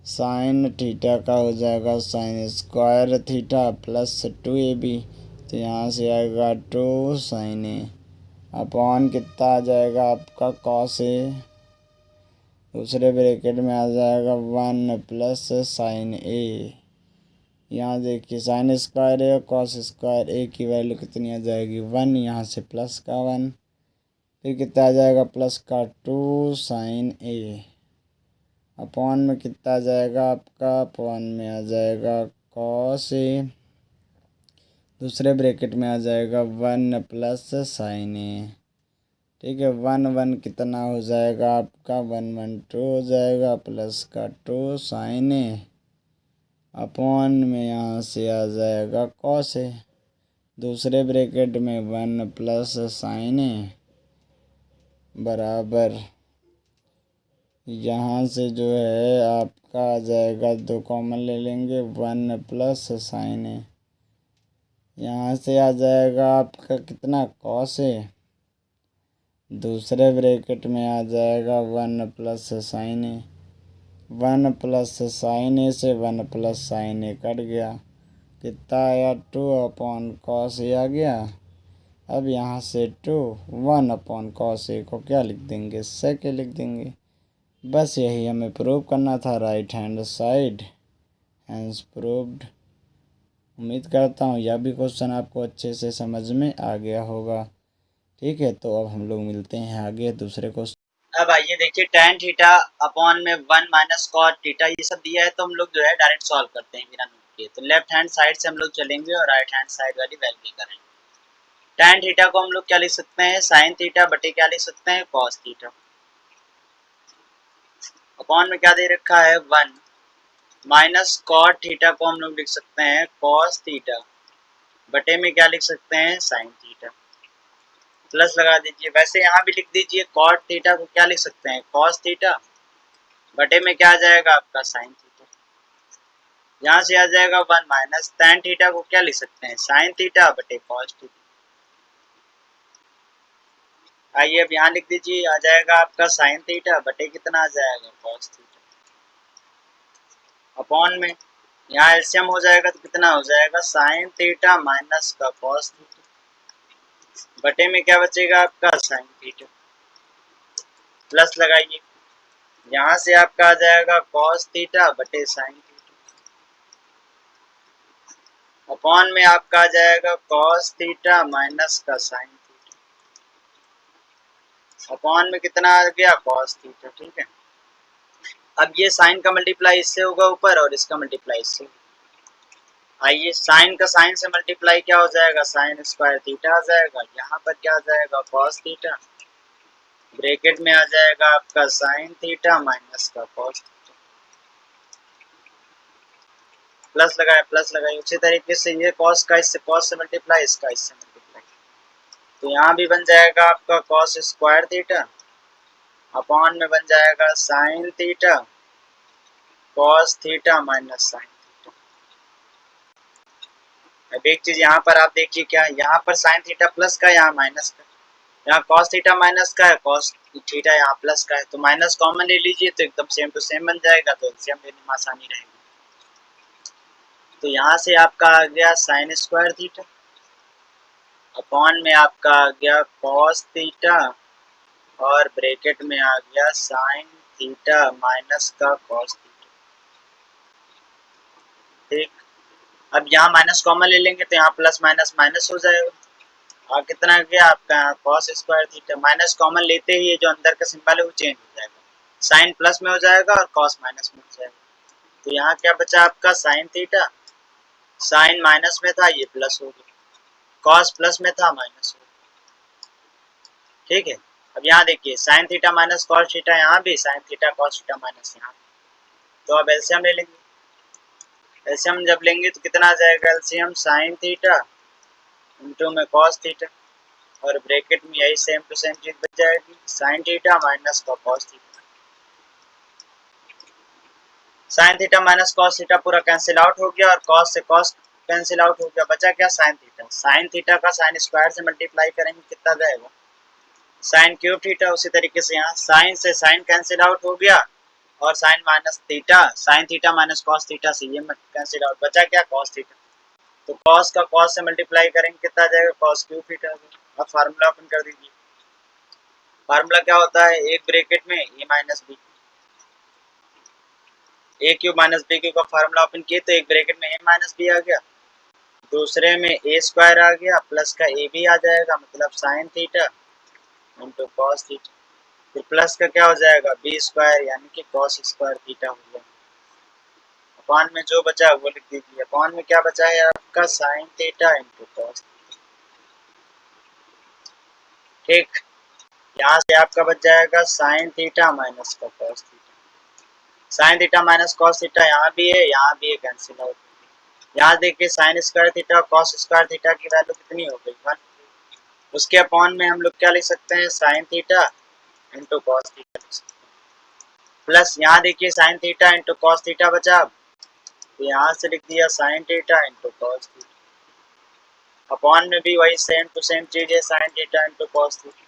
साइन थीटा का हो जाएगा sign square theta plus 2ab। तो यहाँ से आएगा 2 साइन ए अपॉन कितना आ जाएगा आपका कॉस ए, दूसरे ब्रैकेट में आ जाएगा 1 प्लस साइन ए। यहाँ देखिए साइन स्क्वायर ए और कॉस स्क्वायर ए की वैल्यू कितनी आ जाएगी, 1, यहाँ से प्लस का 1, फिर कितना आ जाएगा प्लस का 2 साइन ए अपॉन में कितना आ जाएगा आपका, अपॉन में आ जाएगा कॉस ए, दूसरे ब्रैकेट में आ जाएगा 1 प्लस साइन ए। ठीक है, 1 1 कितना हो जाएगा आपका, 1 1 2 हो जाएगा प्लस का 2 साइन ए अपॉन में यहाँ से आ जाएगा कॉस ए, दूसरे ब्रैकेट में 1 प्लस साइन ए बराबर यहाँ से जो है आपका आ जाएगा 2 कॉमन ले लेंगे, 1 प्लस साइन ए, यहाँ से आ जाएगा आपका कितना कॉस ए, दूसरे ब्रैकेट में आ जाएगा 1 प्लस साइन ए, 1 प्लस साइन ए से 1 प्लस साइन ए कट गया, कितना आया 2 अपॉन कॉस ए आ गया। अब यहाँ से 2 1 अपॉन कॉस ए को क्या लिख देंगे, सेक ए लिख देंगे। बस यही हमें प्रूव करना था, right hand side hence proved. उम्मीद करता हूँ यह भी क्वेश्चन आपको अच्छे से समझ में आ गया होगा। ठीक है, तो अब हम लोग मिलते हैं आगे दूसरे क्वेश्चन। अब आइए देखिए tan थीटा अपॉन में 1 माइनस कॉट थीटा ये सब दिया है, तो हम लोग जो है डायरेक्ट सॉल्व करते हैं बिना नोट किए। तो लेफ्ट हैंड साइड से हम लोग चलेंगे और राइट हैंड साइड वाली वैल्यू करेंगे। tan थीटा को हम लोग क्या लिख सकते हैं, साइन थीटा बटे क्या लिख सकते हैं, कॉस थीटा। अपॉन में क्या दे रखा है 1 माइनस कॉट थीटा को हम लोग लिख सकते हैं कॉस थीटा बटे में क्या लिख सकते हैं, साइन थीटा। प्लस लगा दीजिए, वैसे यहाँ भी लिख दीजिए कॉट थीटा को क्या लिख सकते हैं, कॉस थीटा बटे में क्या आ जाएगा आपका साइन थीटा। यहाँ से आ जाएगा 1 माइनस tan थीटा को क्या लिख सकते हैं, साइन थीटा बटे कॉस थीटा। आइए अब यहाँ लिख दीजिए, आ जाएगा आपका साइन थीटा बटे कितना आ जाएगा, कॉस थीटा। अपॉन में यहाँ एलसीएम हो जाएगा तो कितना हो जाएगा, साइन थीटा माइनस का कॉस थीटा बटे में क्या बचेगा आपका, साइन थीटा। प्लस लगाइए, यहाँ से आपका आ जाएगा कॉस थीटा बटे साइन थीटा अपॉन में आपका आ जाएगा कॉस थीटा माइनस का साइन थीटा अपॉन में कितना आ गया, कॉस थीटा। ठीक है, अब ये साइन का मल्टीप्लाई इससे होगा ऊपर और इसका मल्टीप्लाई इससे। आइए साइन का साइन से मल्टीप्लाई क्या हो जाएगा, साइन स्क्वायर थीटा आ जाएगा, यहाँ पर क्या आ जाएगा, कॉस थीटा, ब्रैकेट में आ जाएगा आपका साइन थीटा माइनस का कॉस थीटा। प्लस लगाए, प्लस लगाए, उसी तरीके से ये कॉस का इससे कॉस से मल्टीप्लाई, इसका इससे मल्टीप्लाई, तो यहाँ भी बन जाएगा आपका कॉस स्क्वायर थीटा अपॉन में बन जाएगा sine theta cos theta minus sign theta. अब एक चीज यहाँ पर आप देखिए, क्या यहाँ पर साइन थीटा प्लस का, यहाँ माइनस का, यहाँ कॉस थीटा माइनस का है, कॉस थीटा यहाँ प्लस का है, तो माइनस कॉमन ले लीजिए तो एकदम सेम टू सेम बन जाएगा, तो एलसीएम लेने में आसानी रहेगी। तो यहाँ से आपका आ गया साइन स्क्वायर थीटा अपॉन में आपका आ गया कॉस थीटा और ब्रैकेट में आ गया साइन थीटा माइनस का कॉस थीटा। ठीक, अब यहाँ माइनस कॉमन ले लेंगे तो यहाँ प्लस माइनस माइनस हो जाएगा, और कितना गया आपका यहाँ cos square theta, minus common लेते ही ये जो अंदर का सिंबल है वो चेंज हो जाएगा, साइन प्लस में हो जाएगा और कॉस माइनस में हो जाएगा। तो यहाँ क्या बचा आपका साइन थीटा, साइन माइनस में था ये प्लस हो गया, कॉस प्लस में था माइनस हो गया। ठीक है, अब यहाँ देखिए sign theta minus cos theta, यहाँ भी sine theta cos theta minus यहाँ, तो अब एलसीएम ले लेंगे। एलसीएम जब लेंगे तो कितना आ जाएगा, एलसीएम साइन थीटा इंटू में कॉस थीटा और ब्रैकेट में यही सेम टू सेम चीज बच जाएगी, साइन थीटा माइनस का cos theta. Sine theta minus cos theta पूरा कैंसिल आउट हो गया और कॉस से कॉस कैंसिल आउट हो गया, बचा क्या साइन थीटा। साइन थीटा का साइन स्क्वायर से मल्टीप्लाई करेंगे कितना जाएगा साइन क्यूब थीटा। उसी तरीके से यहाँ साइन से साइन कैंसिल आउट हो गया और sine minus theta, sine theta minus cos theta से ये कैंसिल आउट, बचा क्या कॉस थीटा। तो कॉस का कॉस से मल्टीप्लाई करेंगे कितना जाएगा कॉस क्यूब थीटा। अब फार्मूला ओपन कर दीजिए। फार्मूला क्या होता है, एक ब्रैकेट में A minus B, A cube minus B cube का फार्मूला ओपन किए तो एक ब्रैकेट में ए माइनस बी आ गया, दूसरे में ए स्क्वायर आ गया प्लस का ए भी आ जाएगा, मतलब sine theta into cos theta. फिर प्लस का क्या हो जाएगा बी स्क्वायर यानी कि कॉस स्क्वायर थीटा हो गया। अपॉन में जो बचा है वो लिख दीजिए। अपॉन में क्या बचा है आपका साइन थीटा इंटू कॉस। ठीक, यहाँ से आपका बच जाएगा साइन थीटा माइनस का cos theta. Sine theta minus cos theta यहाँ भी है, यहाँ भी है, कैंसिल आउट। यहाँ देखिए sign square theta cos square theta की वैल्यू कितनी हो गई 1। उसके अपॉन में हम लोग क्या लिख सकते हैं sine theta into cos theta plus यहाँ देखिए sine theta into cos theta बचा, तो यहाँ से लिख दिया sine theta into cos theta. Upon में भी वही सेम टू सेम चीज है sine theta into cos theta.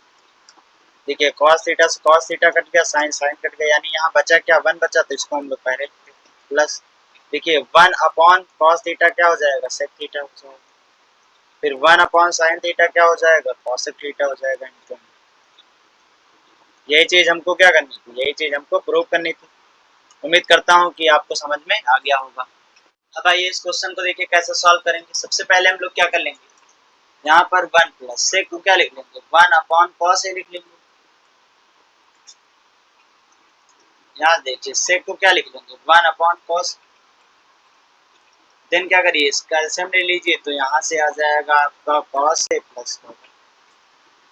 देखिए कॉस थीटा से कॉस थीटा कट गया, साइन साइन कट गया, यानी यहाँ बचा क्या 1 बचा, तो इसको हम लोग पहले प्लस। देखिए 1 अपॉन कॉस थीटा क्या हो जाएगा सेक थीटा हो जाएगा, फिर 1 अपॉन साइन थीटा क्या हो जाएगा कॉसेक थीटा हो जाएगा इनटू। यही चीज हमको क्या करनी थी, यही चीज हमको प्रूव करनी थी। उम्मीद करता हूँ कि आपको समझ में आ गया होगा। अब आइए इस क्वेश्चन को देखिए कैसे सॉल्व करेंगे। सबसे पहले हम लोग क्या कर लेंगे, यहाँ पर 1 प्लस सेक को क्या लिख लेंगे 1 अपॉन कॉस ए लिख लेंगे। यहाँ देखिए सेक को क्या लिख लेंगे 1 अपॉन कॉस, देन क्या करिए इसका एलसीएम ले लीजिए, तो यहाँ से आ जाएगा आपका कॉस ए प्लस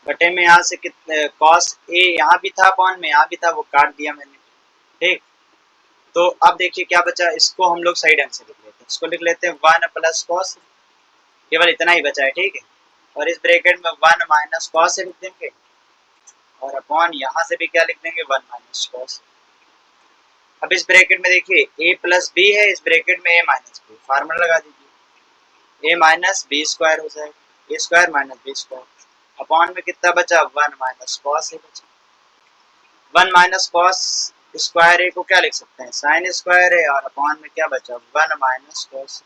बटे में यहाँ से कितने कॉस ए यहाँ भी था अपॉन में यहाँ भी था, वो काट दिया मैंने। ठीक, तो अब देखिए क्या बचा, इसको हम लोग सही ढंग से लिख लेते हैं, इसको लिख लेते हैं 1 प्लस कॉस, केवल इतना ही बचा है। ठीक है, और इस ब्रैकेट में 1 माइनस कॉस लिख देंगे और अपॉन यहाँ से भी क्या लिख देंगे 1 माइनस कॉस। अब इस ब्रैकेट में देखिए a प्लस बी है, इस ब्रैकेट में a माइनस बी, फार्मूला लगा दीजिए a माइनस बी स्क्वायर हो जाएगा, a square minus B square. Upon में कितना बचा 1 माइनस कॉस a बचा। 1 माइनस कॉस स्क्वायर a को क्या लिख सकते हैं साइन स्क्वायर है, और अपॉन में क्या बचा 1 माइनस कॉस।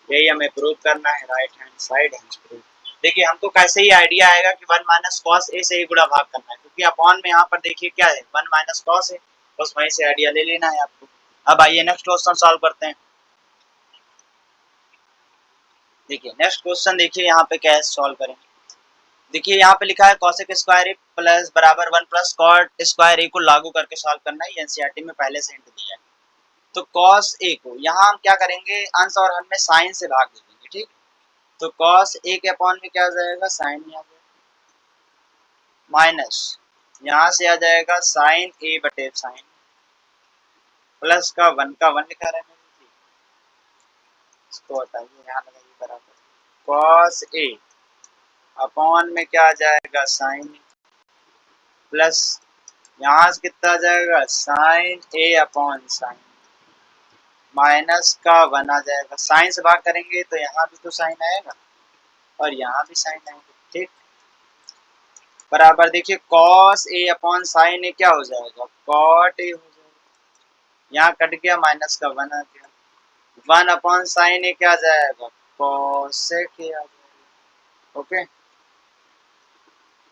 यही हमें प्रूव करना है, राइट हैंड साइड है प्रूव। देखिए हमको कैसे ही आइडिया आएगा कि 1 माइनस कॉस ए से ही गुणा भाग करना है, क्योंकि अपॉन में यहाँ पर देखिए क्या है 1 माइनस कॉस है, बस वहीं से आइडिया ले लेना है आपको। अब आइए नेक्स्ट क्वेश्चन सॉल्व करते हैं। देखिए नेक्स्ट क्वेश्चन देखिए यहाँ पे क्या है सॉल्व करेंगे। देखिए यहाँ पे लिखा है कॉसेक स्क्वायर ए प्लस बराबर 1 प्लस कॉट स्क्वायर ए को लागू करके सॉल्व करना है, एनसीईआरटी में पहले से हिंट दिया है। तो कॉस ए को यहाँ हम क्या करेंगे अंश और हर में साइन से भाग दे देंगे। ठीक, तो कॉस ए के अपॉन में क्या हो जाएगा साइन में आ जाएगा, माइनस यहाँ से आ जाएगा साइन ए बटे साइन, प्लस का 1 लिखा रहे हैं, इसको हटाइए यहाँ लगाइए बराबर कॉस ए अपॉन में क्या आ जाएगा साइन प्लस यहाँ से कितना आ जाएगा साइन ए अपॉन साइन, माइनस का 1 आ जाएगा, साइन से भाग करेंगे तो यहाँ भी तो साइन आएगा और यहाँ भी साइन आएगा। ठीक, बराबर देखिए कॉस ए अपॉन साइन ए क्या हो जाएगा कॉट ए हो जाएगा, यहाँ कट गया माइनस का 1 आ गया, 1 अपॉन साइन ए क्या आ जाएगा कॉसेक ए आ जाएगा। ओके,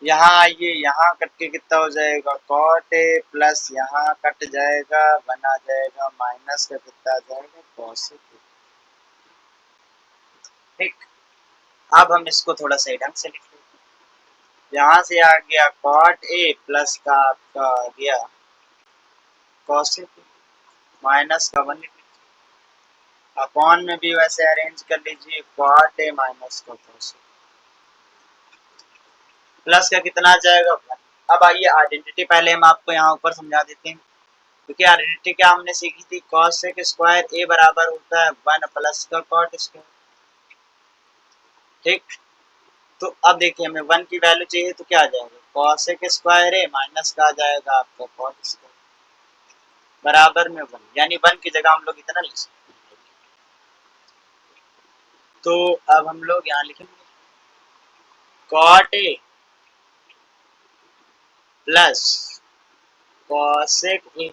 यहाँ आइए यहाँ कट के कितना हो जाएगा कॉट ए प्लस यहाँ कट जाएगा 1 आ जाएगा, माइनस का कितना आ जाएगा कॉसेक ए। ठीक, अब हम इसको थोड़ा सही ढंग से लिख लेते हैं। यहाँ से आ गया कॉट ए प्लस का आपका आ गया कॉसेक ए, माइनस का 1 अपॉन में भी वैसे अरेंज कर लीजिए कॉट ए माइनस का कॉसेक, प्लस का कितना आ जाएगा 1। अब आइए आइडेंटिटी पहले हम आपको यहाँ ऊपर समझा देते हैं, क्योंकि आइडेंटिटी क्या हमने सीखी थी कॉसेक स्क्वायर ए बराबर होता है 1 प्लस का कॉट स्क्वायर। ठीक, तो अब देखिए हमें 1 की वैल्यू चाहिए तो क्या आ जाएगा कॉसेक स्क्वायर ए माइनस का आ जाएगा आपका कॉट स्क्वायर, बराबर में 1, यानी 1 की जगह हम लोग इतना लिख सकते हैं। तो अब हम लोग यहाँ लिखेंगे cot A plus cosec A,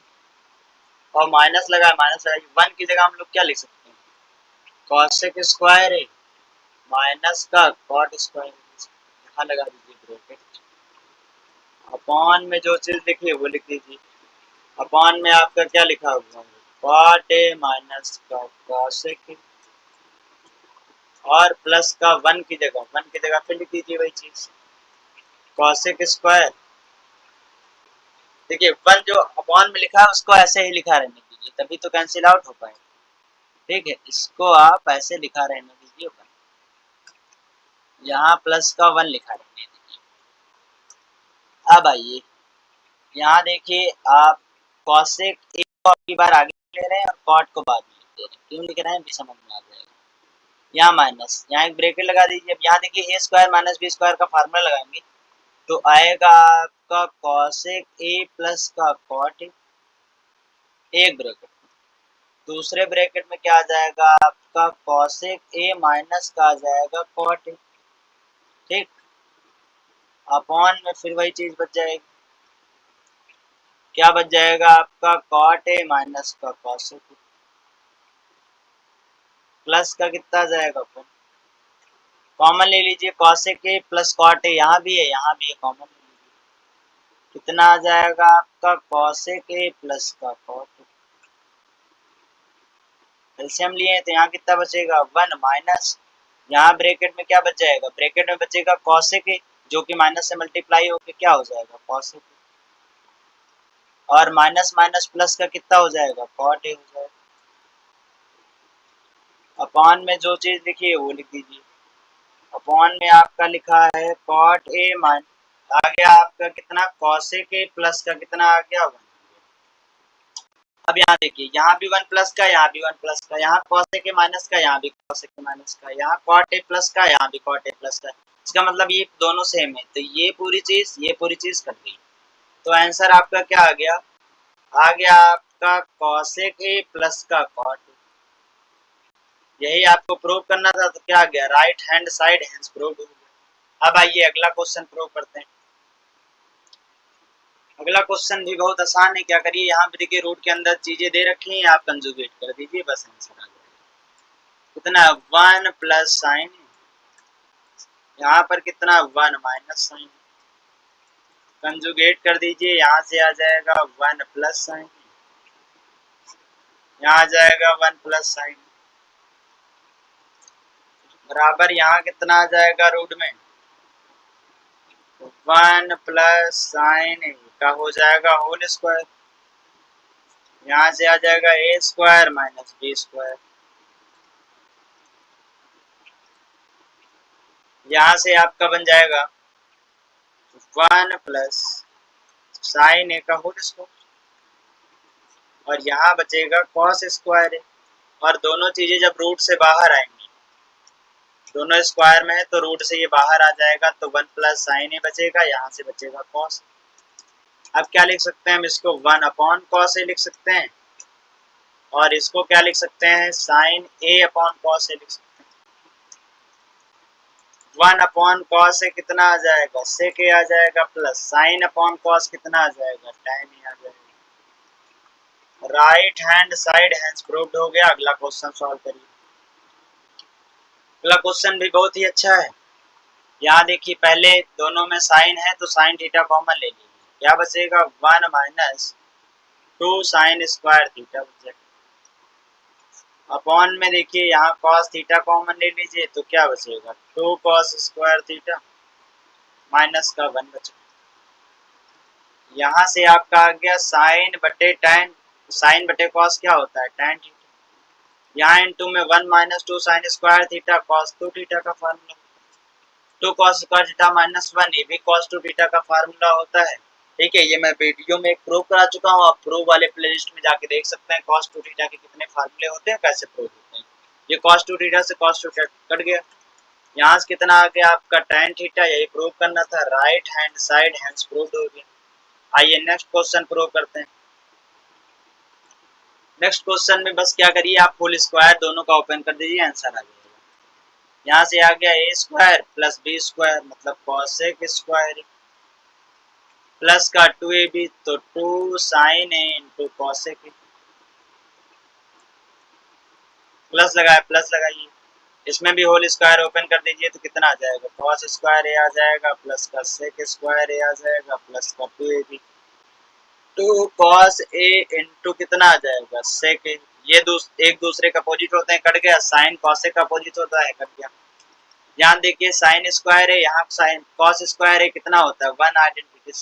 और माइनस लगाए, माइनस लगाए, 1 की जगह हम लोग क्या लिख सकते हैं, cosec स्क्वायर A माइनस का cot स्क्वायर, यहाँ लगा दीजिए ब्रैकेट, अपॉन में जो चीज लिखी है वो लिख दीजिए। अपॉन में आपका क्या लिखा हुआ है, cot A माइनस का cosec A, और प्लस का 1 की जगह फिर लिख दीजिए वही चीज, cosec स्क्वायर। देखिए 1 जो अपॉन में लिखा है उसको ऐसे ही लिखा रहने दीजिए, तभी तो कैंसिल आउट हो पाएगा। ठीक है, इसको आप ऐसे लिखा रहने दीजिए, 1 यहाँ प्लस का 1 लिखा रहने दीजिए। अब आइए यहाँ देखिए, आप cosec A को आपकी बार आगे ले रहे हैं और cot को बाद में लिख दे रहे हैं, क्यों लिख रहे हैं भी समझ में आ जाएगा। यहाँ माइनस, यहाँ एक ब्रैकेट लगा दीजिए। अब यहाँ देखिए a square minus b square का फार्मूला लगाएंगे तो आएगा आपका cosec A प्लस का cot A, एक ब्रैकेट। दूसरे ब्रैकेट में क्या आ जाएगा आपका cosec A माइनस का आ जाएगा cot A। ठीक, अपॉन में फिर वही चीज बच जाएगी, क्या बच जाएगा आपका cot A माइनस का cosec A, प्लस का कितना आ जाएगा, कॉमन ले लीजिए, cosec A plus cot A, यहाँ भी है यहाँ भी है, कॉमन ले लीजिए, कितना आ जाएगा आपका cosec A प्लस का cot A। एलसीएम लिए तो यहाँ कितना बचेगा 1 माइनस, यहाँ ब्रैकेट में क्या बच जाएगा, ब्रैकेट में बचेगा cosec A जो कि माइनस से मल्टीप्लाई होकर क्या हो जाएगा cosec A, और माइनस माइनस प्लस का कितना हो जाएगा cot A हो जाएगा। अपॉन में जो चीज लिखी है वो लिख दीजिए, अपॉन में आपका लिखा है cot A माइनस, आ गया आपका कितना cosec A प्लस का कितना आ गया 1। अब यहाँ देखिए, यहाँ भी 1 प्लस का, यहाँ भी 1 प्लस का, यहाँ cosec A माइनस का, यहाँ भी cosec A माइनस का, यहाँ cot A प्लस का, यहाँ भी cot A प्लस का। इसका मतलब ये दोनों सेम है, तो ये पूरी चीज कट गई। तो आंसर आपका क्या आ गया आपका cosec A प्लस का cot A। यही आपको प्रूव करना था, तो क्या आ गया, right hand side hence prove हो गया। अब आइए अगला क्वेश्चन प्रूव करते हैं। अगला क्वेश्चन भी बहुत आसान है, क्या करिए, यहाँ पे देखिए रूट के अंदर चीजें दे रखी हैं, आप कंजुगेट कर दीजिए, बस आंसर आ जाएगा। कितना 1 प्लस साइन, यहाँ पर कितना 1 माइनस साइन, कंजुगेट कर दीजिए, यहाँ से आ जाएगा 1 प्लस साइन, यहाँ आ जाएगा 1 प्लस साइन, बराबर यहाँ कितना आ जाएगा रूट में 1 प्लस साइन का हो जाएगा होल स्क्वायर, यहाँ से आ जाएगा a square minus b square, यहाँ से आपका बन जाएगा 1 प्लस साइन ए का होल स्क्वायर, और यहाँ बचेगा कॉस स्क्वायर है, और दोनों चीजें जब रूट से बाहर आएंगी, दोनों स्क्वायर में है तो रूट से ये बाहर आ जाएगा, तो 1 प्लस साइन ए बचेगा, यहाँ से बचेगा कॉस। अब क्या लिख सकते हैं हम इसको, 1 अपॉन कॉस ए लिख सकते हैं, और इसको क्या लिख सकते हैं, sign A upon cos A लिख सकते हैं। 1 अपॉन कॉस ए कितना आ जाएगा, सेक ए आ जाएगा, प्लस साइन अपॉन कॉस कितना आ जाएगा, टैन ए आ जाएगा। Right hand side hence proved हो गया। अगला क्वेश्चन सॉल्व करिए। अगला क्वेश्चन भी बहुत ही अच्छा है। यहाँ देखिए, पहले दोनों में साइन है तो साइन थीटा कॉमन ले लीजिए, क्या बचेगा 1 माइनस 2 साइन स्क्वायर थीटा बचेगा। अपॉन में देखिए, यहाँ कॉस थीटा कॉमन ले लीजिए तो क्या बचेगा 2 कॉस स्क्वायर थीटा माइनस का 1 बचेगा। यहाँ से आपका आ गया साइन बटे टैन, साइन बटे कॉस क्या होता है टैन थीटा, यहाँ इनटू में 1 minus 2 sine square theta cos 2 theta का formula, 2 cos square theta minus 1 ये भी कॉस 2 थीटा का फार्मूला होता है। ठीक है, ये मैं वीडियो में एक प्रूव करा चुका हूँ, आप प्रूव वाले प्लेलिस्ट में जाके देख सकते हैं कॉस 2 थीटा के कितने फार्मूले होते हैं, कैसे प्रूव होते हैं। ये cos 2 थीटा से cos 2 थीटा कट गया, यहाँ से कितना आ गया आपका tan थीटा, यही प्रूव करना था, right hand side hands proved हो गया। आइए नेक्स्ट क्वेश्चन प्रूव करते हैं। नेक्स्ट क्वेश्चन में बस क्या करिए, आप होल स्क्वायर दोनों का ओपन कर दीजिए, आंसर आ जाएगा। यहाँ से आ गया A square plus B square मतलब कॉसेक स्क्वायर प्लस का 2ab तो 2 sine A into cosec A, plus लगाइए, इसमें भी होल स्क्वायर ओपन कर दीजिए तो कितना आ जाएगा, कॉस स्क्वायर ए आ जाएगा प्लस का सेक स्क्वायर ए आ जाएगा प्लस का 2ab, 2 कॉस ए इंटू कितना आ जाएगा सेक ए, ये एक दूसरे का अपोजिट होते हैं, कट गया, साइन कॉसेक का अपोजिट होता है, कट गया। यहाँ देखिए साइन स्क्वायर है, यहाँ साइन कॉस स्क्वायर है, कितना होता है 1 आइडेंटिटी,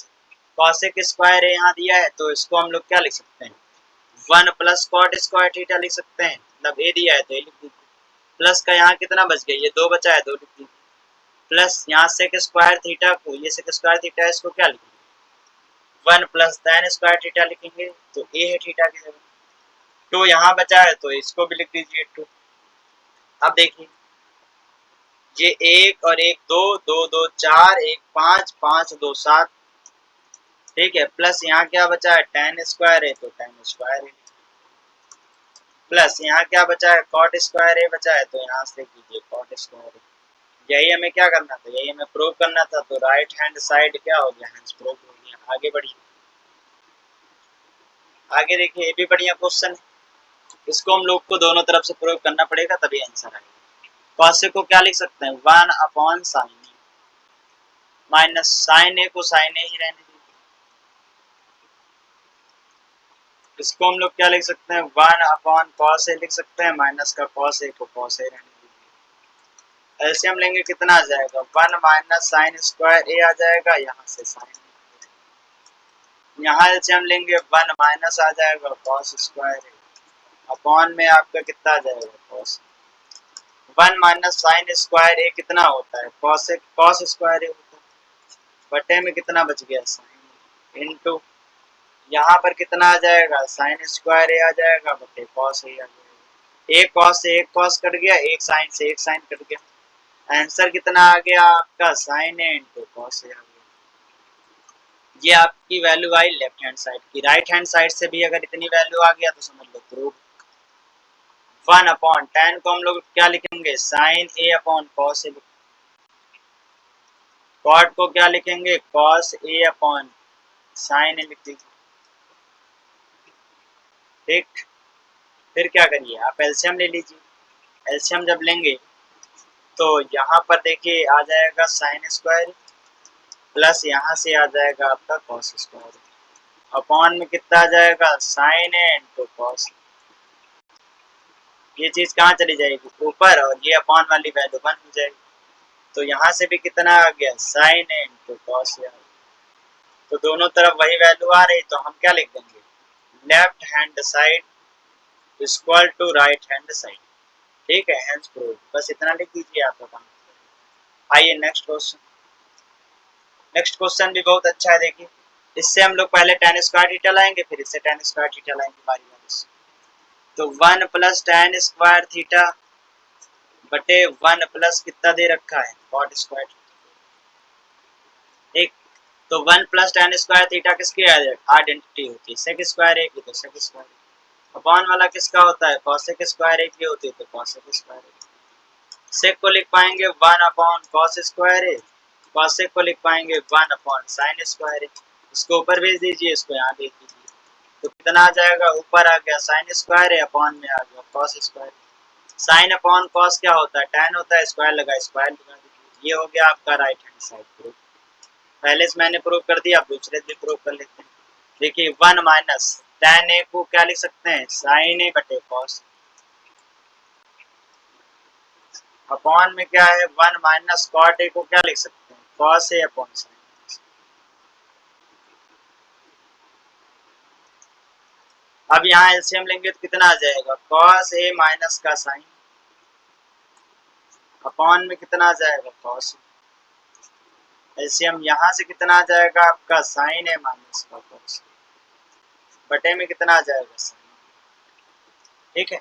कॉसेक स्क्वायर है यहाँ दिया है तो इसको हम लोग क्या लिख सकते हैं 1 प्लस कॉट स्क्वायर थीटा लिख सकते हैं, मतलब ए दिया है तो ए लिख दीजिए, प्लस का यहाँ कितना बच गया, ये 2 बचा है 2 लिख दीजिए, प्लस यहाँ सेक स्क्वायर थीटा को, ये सेक स्क्वायर थीटा है, इसको क्या लिखेंगे 1 प्लस tan स्क्वायर थीटा लिखेंगे तो ए है थीटा की जगह, 2 यहाँ बचा है तो इसको भी लिख दीजिए 2। अब देखिए ये 1 और 1 2 2 2 4 1 5 5 2 7, ठीक है, प्लस यहाँ क्या बचा है tan स्क्वायर है तो tan स्क्वायर है, प्लस यहाँ क्या बचा है कॉट स्क्वायर है बचा है तो यहाँ से कीजिए कॉट स्क्वायर है। यही हमें क्या करना था, यही हमें प्रूव करना था, तो राइट हैंड साइड क्या हो गया, हैंड्स प्रूव हो गया। आगे बढ़िए, आगे देखिए ये भी बढ़िया क्वेश्चन है, इसको हम लोग को दोनों तरफ से प्रूव करना पड़ेगा तभी आंसर आएगा। कॉसेक को क्या लिख सकते हैं 1 अपॉन साइन ए माइनस साइन ए को साइन ए ही रहने दीजिए, इसको हम लोग क्या लिख सकते हैं 1 अपॉन कॉस ए लिख सकते हैं, माइनस का कॉस ए को कॉस ए रहने दीजिए, एलसीएम लेंगे कितना आ जाएगा 1 माइनस साइन स्क्वायर ए आ जाएगा, यहाँ से साइन, यहाँ एलसीएम लेंगे 1 माइनस आ जाएगा कॉस स्क्वायर ए अपॉन में आपका कितना आ जाएगा कॉस, 1 माइनस साइन स्क्वायर ए कितना होता है कॉस स्क्वायर ए होता है, बटे में कितना बच गया साइन इनटू यहाँ पर कितना आ जाएगा साइन स्क्वायर ए आ जाएगा बटे कॉस ए आ जाएगा, एक कॉस से एक कॉस कट गया, एक साइन से एक साइन कट गया, आंसर कितना आ गया आपका sign A into cos A आ गया। ये आपकी value I left hand side की, राइट हैंड साइड से भी अगर इतनी वैल्यू आ गया तो समझ लो प्रूव। 1 अपॉन tan को हम लोग क्या लिखेंगे sign A upon cos A, cot को क्या लिखेंगे कॉस ए अपॉन साइन ए लिख दीजिए, ठीक। फिर क्या करिए आप एलसीएम ले लीजिए, एलसीएम जब लेंगे तो यहाँ पर देखिए आ जाएगा साइन स्क्वायर प्लस यहाँ से आ जाएगा आपका कॉस स्क्वायर अपॉन में कितना आ जाएगा साइन ए इंटू कॉस, ये चीज कहाँ चली जाएगी ऊपर और ये अपॉन वाली वैल्यू 1 हो जाएगी, तो यहाँ से भी कितना आ गया sign A into cos A, तो दोनों तरफ वही वैल्यू आ रही तो हम क्या लिख देंगे left hand side equal to right hand side, ठीक है, हेंस प्रूव, बस इतना लिख दीजिए आपका काम। आइए नेक्स्ट क्वेश्चन, नेक्स्ट क्वेश्चन भी बहुत अच्छा है, देखिए इससे हम लोग पहले tan स्क्वायर थीटा लाएंगे फिर इससे tan स्क्वायर थीटा लाएंगे बारी बारी से, तो 1 प्लस tan स्क्वायर थीटा बटे 1 प्लस कितना दे रखा है cot स्क्वायर, ठीक, तो 1 प्लस tan स्क्वायर थीटा किसकी आइडेंटिटी होती है सेक स्क्वायर ए की, तो सेक स्क्वायर अपॉन वाला किसका होता है कॉसेक स्क्वायर ए की होती है तो कॉसेक स्क्वायर ए, सेक को लिख पाएंगे 1 अपॉन कॉस स्क्वायर ए, कॉसेक को लिख पाएंगे 1 अपॉन साइन स्क्वायर ए, इसको ऊपर भेज दीजिए इसको यहाँ भेज दीजिए, तो कितना आ जाएगा ऊपर आ गया साइन स्क्वायर ए अपॉन में आ गया cos square, sine upon cos क्या होता है tan होता है, स्क्वायर लगा स्क्वायर लगा दीजिए, ये हो गया आपका राइट हैंड साइड प्रूफ। पहले से मैंने प्रूव कर दिया, अब दूसरे से प्रूव कर लेते हैं, देखिए 1 माइनस tan ए को क्या लिख सकते हैं साइन ए बटे कॉस, अपॉन में क्या है 1 माइनस कॉट ए को क्या लिख सकते हैं कॉस ए अपॉन साइन, अब यहाँ एलसीएम लेंगे तो कितना आ जाएगा कॉस ए माइनस का साइन अपॉन में कितना आ जाएगा कॉस, एलसीएम यहाँ से कितना आ जाएगा आपका साइन ए माइनस का कॉस बटे में कितना आ जाएगा साइन, ठीक है।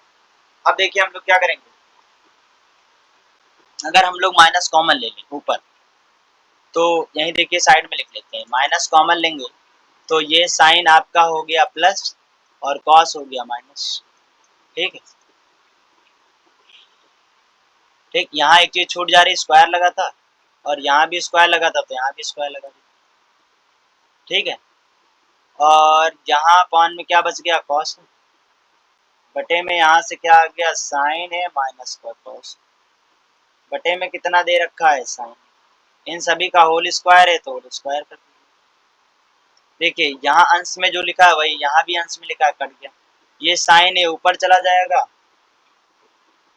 अब देखिए हम लोग क्या करेंगे, अगर हम लोग माइनस कॉमन ले लें ऊपर तो यहीं देखिए साइड में लिख लेते हैं, माइनस कॉमन लेंगे तो ये साइन आपका हो गया प्लस और कॉस हो गया माइनस, ठीक है, ठीक। यहाँ एक चीज छूट जा रही, स्क्वायर लगा था और यहाँ भी स्क्वायर लगा था, तो यहाँ भी स्क्वायर लगा था, ठीक है। और यहाँ अपॉन में क्या बच गया, कॉस, बटे में यहाँ से क्या आ गया, साइन है माइनस का कॉस, बटे में कितना दे रखा है, साइन, इन सभी का होल स्क्वायर है तो होल स्क्वायर कर दीजिए। देखिए यहाँ अंश में जो लिखा है वही यहाँ भी अंश में लिखा है, कट गया, ये साइन है ऊपर चला जाएगा,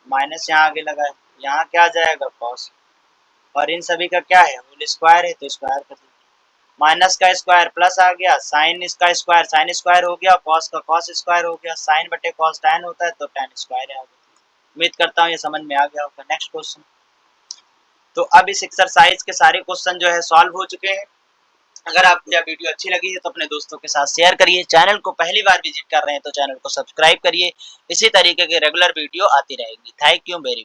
माइनस यहाँ आगे लगा है, यहाँ क्या आ जाएगा, कॉस, और इन सभी का क्या है, होल स्क्वायर है तो स्क्वायर कर दीजिए। माइनस का स्क्वायर प्लस आ गया, साइन इसका स्क्वायर साइन स्क्वायर हो गया, कॉस का कॉस स्क्वायर हो गया, साइन बटे कॉस टैन होता है तो टैन स्क्वायर आ गया। उम्मीद करता हूँ ये समझ में आ गया होगा। Next question. तो अब इस एक्सरसाइज के सारे क्वेश्चन जो है सॉल्व हो चुके हैं। अगर आपको यह वीडियो अच्छी लगी है तो अपने दोस्तों के साथ शेयर करिए, चैनल को पहली बार विजिट कर रहे हैं तो चैनल को सब्सक्राइब करिए, इसी तरीके के रेगुलर वीडियो आती रहेगी। Thank you very much.